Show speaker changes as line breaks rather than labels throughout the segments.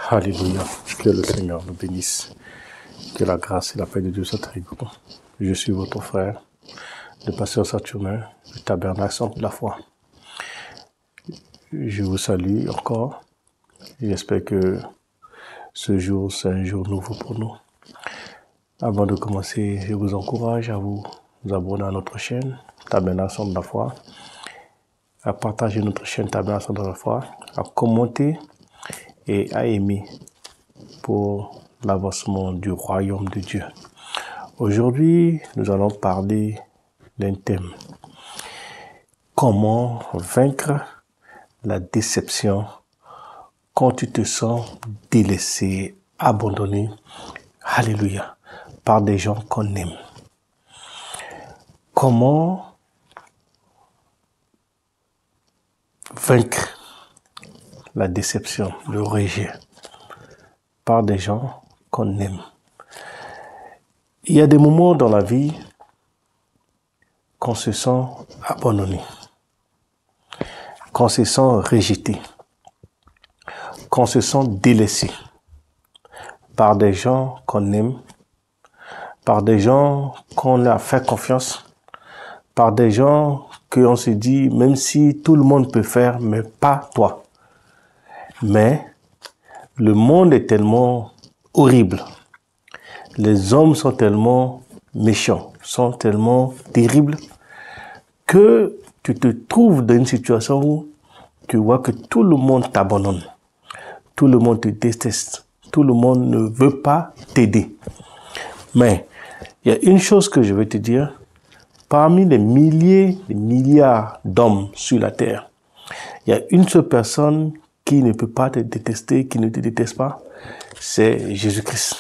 Alléluia. Que le Seigneur nous bénisse. Que la grâce et la paix de Dieu soient avec vous. Je suis votre frère, le pasteur Saturnin, du Tabernacle Centre de la Foi. Je vous salue encore. J'espère que ce jour, c'est un jour nouveau pour nous. Avant de commencer, je vous encourage à vous abonner à notre chaîne, Tabernacle Centre de la Foi, à partager notre chaîne Tabernacle Centre de la Foi, à commenter et à aimer pour l'avancement du royaume de Dieu. Aujourd'hui, nous allons parler d'un thème. Comment vaincre la déception quand tu te sens délaissé, abandonné, alléluia, par des gens qu'on aime. Comment vaincre la déception, le rejet, par des gens qu'on aime. Il y a des moments dans la vie qu'on se sent abandonné, qu'on se sent rejeté, qu'on se sent délaissé par des gens qu'on aime, par des gens qu'on a fait confiance, par des gens qu'on se dit, même si tout le monde peut faire, mais pas toi. Mais le monde est tellement horrible. Les hommes sont tellement méchants, sont tellement terribles, que tu te trouves dans une situation où tu vois que tout le monde t'abandonne. Tout le monde te déteste. Tout le monde ne veut pas t'aider. Mais il y a une chose que je veux te dire. Parmi les milliers, les milliards d'hommes sur la terre, il y a une seule personne qui ne peut pas te détester, qui ne te déteste pas, c'est Jésus-Christ.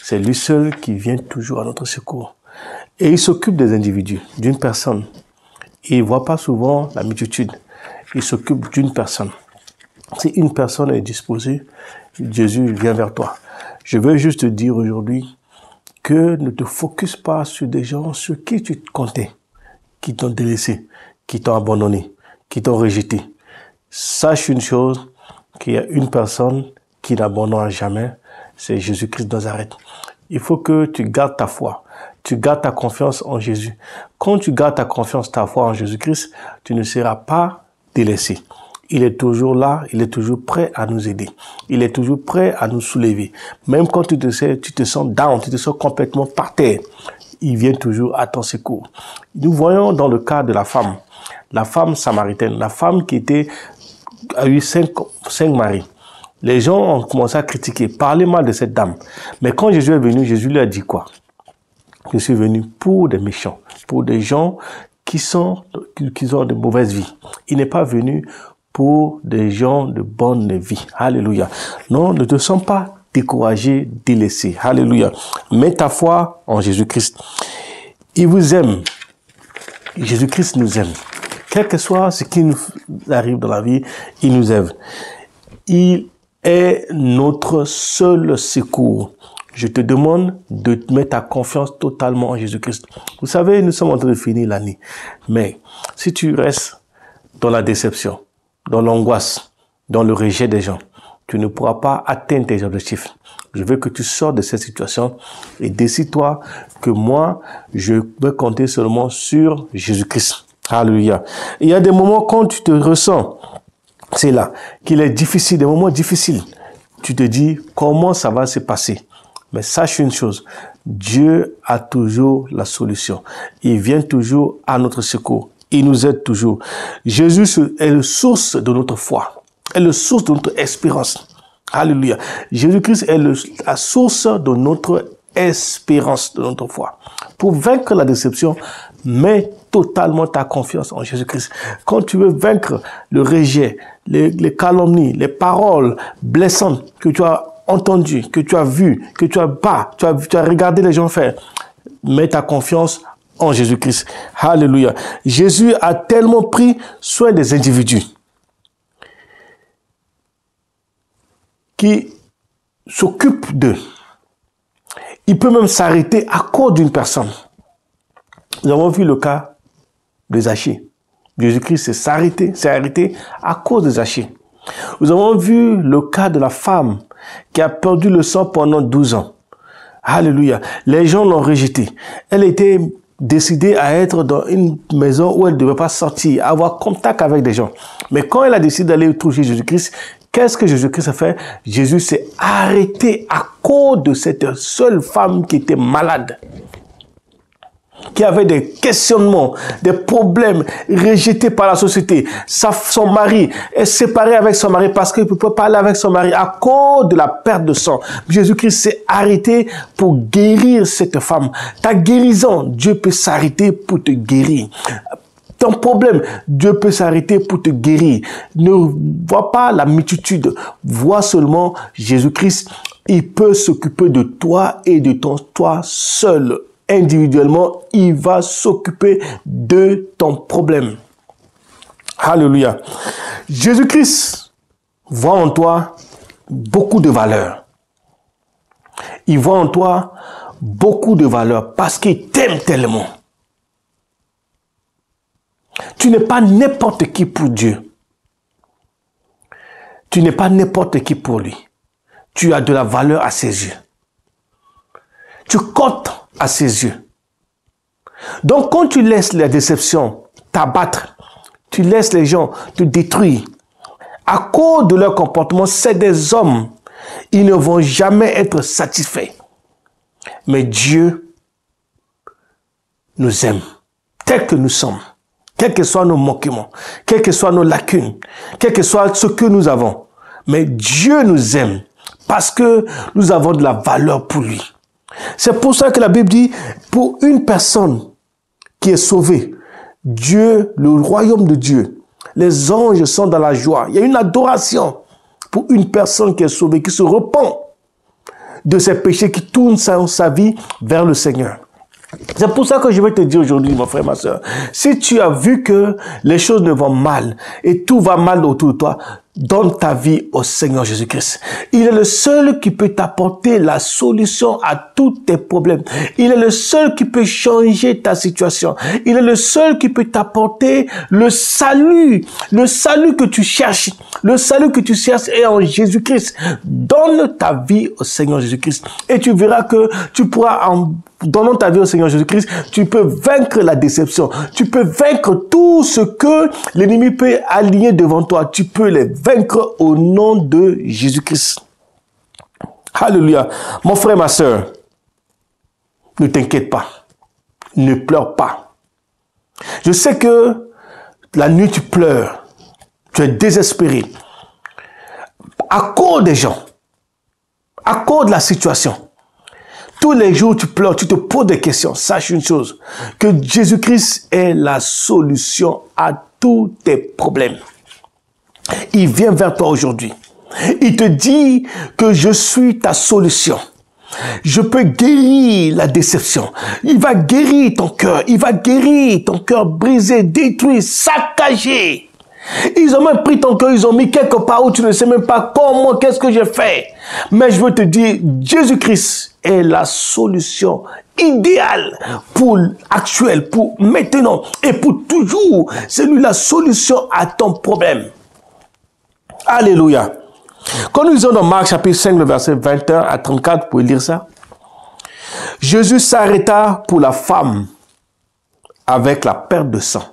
C'est lui seul qui vient toujours à notre secours. Et il s'occupe des individus, d'une personne. Il ne voit pas souvent la multitude. Il s'occupe d'une personne. Si une personne est disposée, Jésus vient vers toi. Je veux juste te dire aujourd'hui que ne te focus pas sur des gens sur qui tu comptais, qui t'ont délaissé, qui t'ont abandonné, qui t'ont rejeté. Sache une chose, qu'il y a une personne qui n'abandonnera jamais, c'est Jésus-Christ de Nazareth. Il faut que tu gardes ta foi, tu gardes ta confiance en Jésus. Quand tu gardes ta confiance, ta foi en Jésus-Christ, tu ne seras pas délaissé. Il est toujours là, il est toujours prêt à nous aider. Il est toujours prêt à nous soulever. Même quand tu te sens down, tu te sens complètement par terre, il vient toujours à ton secours. Nous voyons dans le cas de la femme samaritaine, la femme qui a eu cinq maris. Les gens ont commencé à critiquer, parler mal de cette dame. Mais quand Jésus est venu, Jésus lui a dit quoi? Je suis venu pour des méchants, pour des gens qui ont de mauvaises vies. Il n'est pas venu pour des gens de bonne vie. Alléluia. Non, ne te sens pas découragé, délaissé. Alléluia. Mets ta foi en Jésus-Christ. Il vous aime. Jésus-Christ nous aime. Quel que soit ce qui nous arrive dans la vie, il nous aime. Il est notre seul secours. Je te demande de mettre ta confiance totalement en Jésus-Christ. Vous savez, nous sommes en train de finir l'année. Mais si tu restes dans la déception, dans l'angoisse, dans le rejet des gens, tu ne pourras pas atteindre tes objectifs. Je veux que tu sortes de cette situation et décide-toi que moi, je peux compter seulement sur Jésus-Christ. Alléluia. Il y a des moments quand tu te ressens, c'est là, qu'il est difficile, des moments difficiles. Tu te dis, comment ça va se passer? Mais sache une chose, Dieu a toujours la solution. Il vient toujours à notre secours. Il nous aide toujours. Jésus est la source de notre foi, est la source de notre espérance. Alléluia. Jésus-Christ est la source de notre espérance, de notre foi. Pour vaincre la déception, mets totalement ta confiance en Jésus-Christ. Quand tu veux vaincre le rejet, les calomnies, les paroles blessantes que tu as entendues, que tu as vues, que tu as regardé les gens faire, mets ta confiance en Jésus-Christ. Alléluia. Jésus a tellement pris soin des individus qui s'occupent d'eux. Il peut même s'arrêter à cause d'une personne. Nous avons vu le cas de Zachée. Jésus-Christ s'est arrêté à cause de Zachée. Nous avons vu le cas de la femme qui a perdu le sang pendant 12 ans. Alléluia. Les gens l'ont rejetée. Elle était décidée à être dans une maison où elle ne devait pas sortir, avoir contact avec des gens. Mais quand elle a décidé d'aller trouver Jésus-Christ, qu'est-ce que Jésus-Christ a fait? Jésus s'est arrêté à cause de cette seule femme qui était malade, qui avait des questionnements, des problèmes, rejetés par la société. Son mari est séparé avec son mari parce qu'il ne peut pas parler avec son mari à cause de la perte de sang. Jésus-Christ s'est arrêté pour guérir cette femme. Ta guérison, Dieu peut s'arrêter pour te guérir. Ton problème, Dieu peut s'arrêter pour te guérir. Ne vois pas la multitude, vois seulement Jésus-Christ. Il peut s'occuper de toi et de toi seul. Individuellement, il va s'occuper de ton problème. Alléluia. Jésus-Christ voit en toi beaucoup de valeur. Il voit en toi beaucoup de valeur parce qu'il t'aime tellement. Tu n'es pas n'importe qui pour Dieu. Tu n'es pas n'importe qui pour lui. Tu as de la valeur à ses yeux. Tu comptes à ses yeux. Donc quand tu laisses la déception t'abattre, tu laisses les gens te détruire, à cause de leur comportement, c'est des hommes. Ils ne vont jamais être satisfaits. Mais Dieu nous aime, tels que nous sommes. Quels que soient nos manquements, quelles que soient nos lacunes, quel que soit ce que nous avons. Mais Dieu nous aime parce que nous avons de la valeur pour lui. C'est pour ça que la Bible dit, pour une personne qui est sauvée, Dieu, le royaume de Dieu, les anges sont dans la joie. Il y a une adoration pour une personne qui est sauvée, qui se repent de ses péchés, qui tourne sa vie vers le Seigneur. C'est pour ça que je vais te dire aujourd'hui, mon frère, ma soeur, si tu as vu que les choses ne vont mal et tout va mal autour de toi, donne ta vie au Seigneur Jésus-Christ. Il est le seul qui peut t'apporter la solution à tous tes problèmes. Il est le seul qui peut changer ta situation. Il est le seul qui peut t'apporter le salut que tu cherches. Le salut que tu cherches est en Jésus-Christ. Donne ta vie au Seigneur Jésus-Christ et tu verras que tu pourras, en donnant ta vie au Seigneur Jésus-Christ, tu peux vaincre la déception. Tu peux vaincre tout ce que l'ennemi peut aligner devant toi. Tu peux les vaincre au nom de Jésus-Christ. Alléluia. Mon frère, ma soeur, ne t'inquiète pas. Ne pleure pas. Je sais que la nuit tu pleures. Tu es désespéré. À cause des gens. À cause de la situation. Tous les jours, tu pleures, tu te poses des questions. Sache une chose, que Jésus-Christ est la solution à tous tes problèmes. Il vient vers toi aujourd'hui. Il te dit que je suis ta solution. Je peux guérir la déception. Il va guérir ton cœur. Il va guérir ton cœur brisé, détruit, saccagé. Ils ont même pris ton cœur, ils ont mis quelque part où tu ne sais même pas comment, qu'est-ce que j'ai fait. Mais je veux te dire, Jésus-Christ est la solution idéale pour actuelle, pour maintenant et pour toujours. C'est lui la solution à ton problème. Alléluia. Quand nous lisons dans Marc chapitre 5, le verset 21 à 34, vous pouvez lire ça. Jésus s'arrêta pour la femme avec la perte de sang.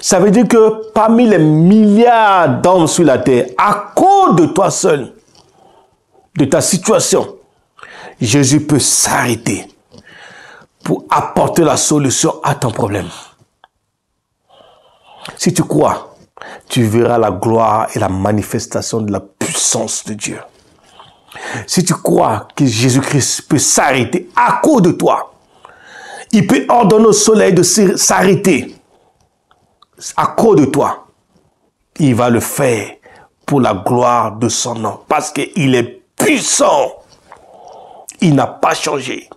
Ça veut dire que parmi les milliards d'hommes sur la terre, à cause de toi seul, de ta situation, Jésus peut s'arrêter pour apporter la solution à ton problème. Si tu crois, tu verras la gloire et la manifestation de la puissance de Dieu. Si tu crois que Jésus-Christ peut s'arrêter à cause de toi, il peut ordonner au soleil de s'arrêter à cause de toi. Il va le faire pour la gloire de son nom. Parce qu'il est puissant. Il n'a pas changé.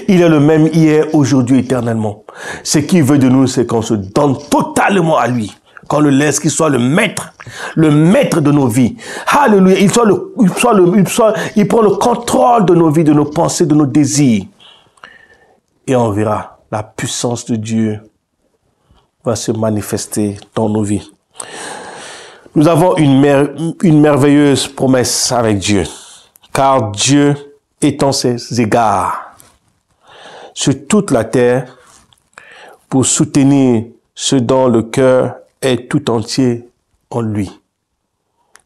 Il est le même hier, aujourd'hui, éternellement. Ce qu'il veut de nous, c'est qu'on se donne totalement à lui. Qu'on le laisse, qu'il soit le maître de nos vies. Alléluia. Il prend le contrôle de nos vies, de nos pensées, de nos désirs. Et on verra la puissance de Dieu va se manifester dans nos vies. Nous avons une merveilleuse promesse avec Dieu, car Dieu est en ses égards sur toute la terre pour soutenir ceux dont le cœur est tout entier en lui.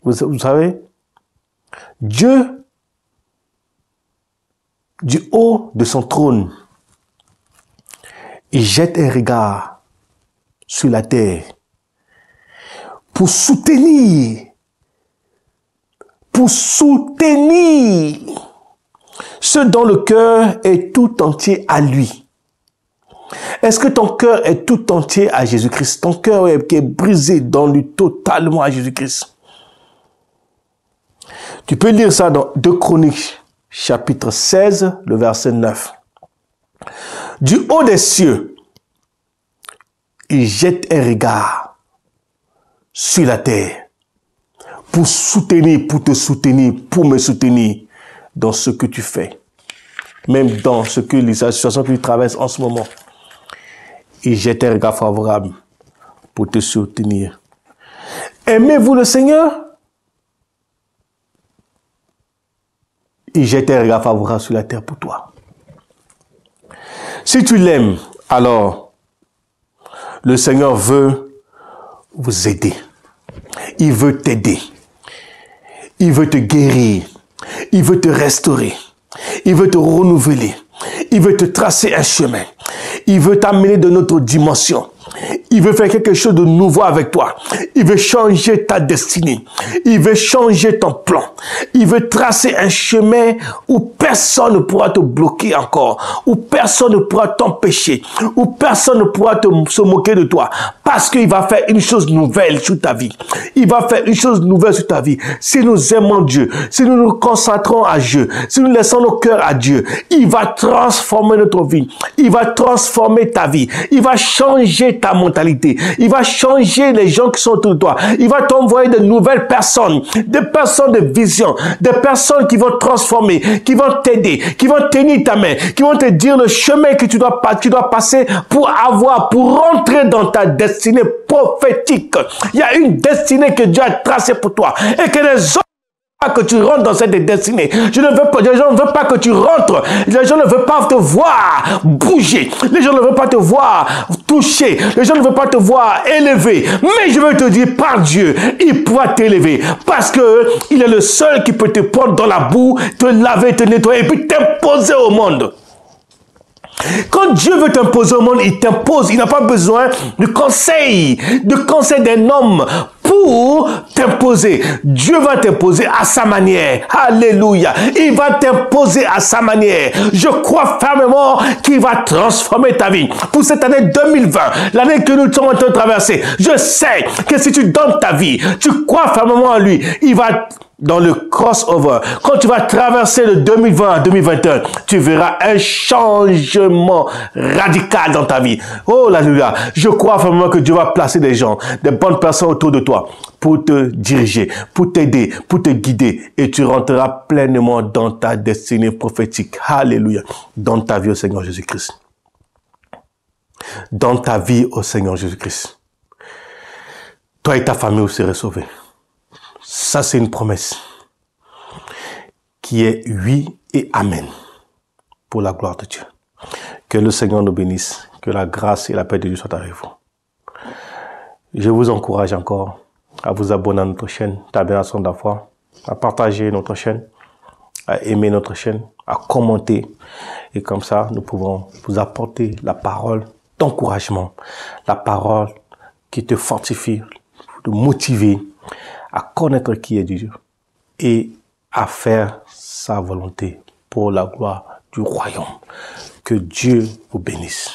Vous savez, Dieu, du haut de son trône, il jette un regard sur la terre pour soutenir ceux dont le cœur est tout entier à lui. Est-ce que ton cœur est tout entier à Jésus-Christ? Ton cœur qui est brisé, donne-lui totalement à Jésus-Christ. Tu peux lire ça dans 2 Chroniques, chapitre 16, le verset 9. Du haut des cieux, il jette un regard sur la terre pour te soutenir, pour me soutenir dans ce que tu fais. Même dans les situations que tu traverses en ce moment. Il jette un regard favorable pour te soutenir. Aimez-vous le Seigneur? Il jette un regard favorable sur la terre pour toi. Si tu l'aimes, alors le Seigneur veut vous aider. Il veut t'aider. Il veut te guérir. Il veut te restaurer. Il veut te renouveler. Il veut te tracer un chemin. Il veut t'amener de notre dimension. Il veut faire quelque chose de nouveau avec toi. Il veut changer ta destinée. Il veut changer ton plan. Il veut tracer un chemin où personne ne pourra te bloquer encore, où personne ne pourra t'empêcher, où personne ne pourra se moquer de toi, parce qu'il va faire une chose nouvelle sur ta vie. Il va faire une chose nouvelle sur ta vie. Si nous aimons Dieu, si nous nous concentrons à Dieu, si nous laissons nos cœurs à Dieu, il va transformer notre vie. Il va transformer ta vie. Il va changer ta mentalité. Il va changer les gens qui sont autour de toi. Il va t'envoyer de nouvelles personnes, des personnes de vision, des personnes qui vont transformer, qui vont t'aider, qui vont tenir ta main, qui vont te dire le chemin que tu dois passer pour rentrer dans ta destinée prophétique. Il y a une destinée que Dieu a tracée pour toi et que les autres pas que tu rentres dans cette destinée. Les gens ne veulent pas que tu rentres. Les gens ne veulent pas te voir bouger. Les gens ne veulent pas te voir toucher. Les gens ne veulent pas te voir élever. Mais je veux te dire, par Dieu, il pourra t'élever. Parce que il est le seul qui peut te prendre dans la boue, te laver, te nettoyer et puis t'imposer au monde. Quand Dieu veut t'imposer au monde, il t'impose. Il n'a pas besoin de conseil d'un homme pour t'imposer. Dieu va t'imposer à sa manière. Alléluia. Il va t'imposer à sa manière. Je crois fermement qu'il va transformer ta vie. Pour cette année 2020, l'année que nous sommes en train de traverser, je sais que si tu donnes ta vie, tu crois fermement en lui, il va... Dans le crossover, quand tu vas traverser le 2020 à 2021, tu verras un changement radical dans ta vie. Oh, alléluia. Je crois vraiment que Dieu va placer des gens, des bonnes personnes autour de toi pour te diriger, pour t'aider, pour te guider et tu rentreras pleinement dans ta destinée prophétique. Alléluia. Dans ta vie au Seigneur Jésus-Christ. Dans ta vie au Seigneur Jésus-Christ. Toi et ta famille, vous serez sauvés. Ça, c'est une promesse qui est oui et amen pour la gloire de Dieu. Que le Seigneur nous bénisse, que la grâce et la paix de Dieu soient avec vous. Je vous encourage encore à vous abonner à notre chaîne Tabernacle de la Foi, à partager notre chaîne, à aimer notre chaîne, à commenter. Et comme ça, nous pouvons vous apporter la parole d'encouragement, la parole qui te fortifie, te motiver à connaître qui est Dieu et à faire sa volonté pour la gloire du royaume. Que Dieu vous bénisse.